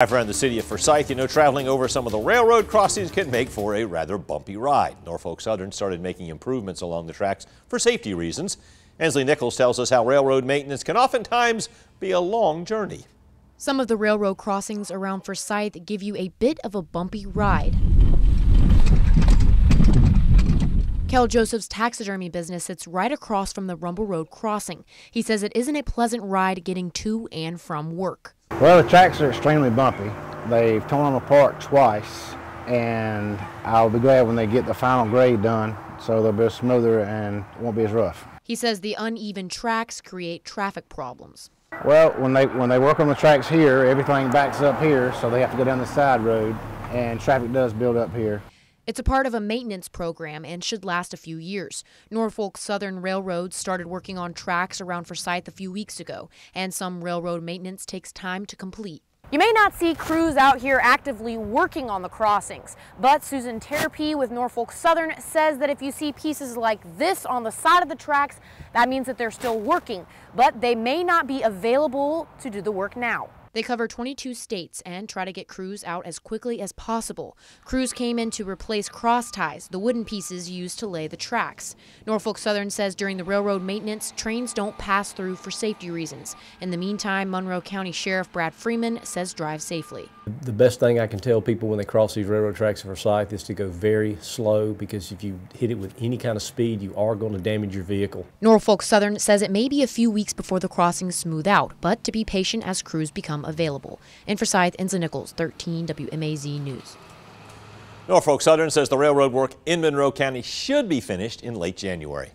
Live around the city of Forsyth, traveling over some of the railroad crossings can make for a rather bumpy ride. Norfolk Southern started making improvements along the tracks for safety reasons. Ansley Nichols tells us how railroad maintenance can oftentimes be a long journey. Some of the railroad crossings around Forsyth give you a bit of a bumpy ride. Kel Joseph's taxidermy business sits right across from the Rumble Road crossing. He says it isn't a pleasant ride getting to and from work. Well, the tracks are extremely bumpy. They've torn them apart twice, and I'll be glad when they get the final grade done so they'll be smoother and it won't be as rough. He says the uneven tracks create traffic problems. Well, when they work on the tracks here, everything backs up here, so they have to go down the side road, and traffic does build up here. It's a part of a maintenance program and should last a few years. Norfolk Southern Railroad started working on tracks around Forsyth a few weeks ago, and some railroad maintenance takes time to complete. You may not see crews out here actively working on the crossings, but Susan Terpy with Norfolk Southern says that if you see pieces like this on the side of the tracks, that means that they're still working, but they may not be available to do the work now. They cover 22 states and try to get crews out as quickly as possible. Crews came in to replace cross ties, the wooden pieces used to lay the tracks. Norfolk Southern says during the railroad maintenance, trains don't pass through for safety reasons. In the meantime, Monroe County Sheriff Brad Freeman says drive safely. The best thing I can tell people when they cross these railroad tracks in Forsyth is to go very slow, because if you hit it with any kind of speed, you are going to damage your vehicle. Norfolk Southern says it may be a few weeks before the crossings smooth out, but to be patient as crews become available. In Forsyth, Ansley Nichols, 13 WMAZ News. Norfolk Southern says the railroad work in Monroe County should be finished in late January.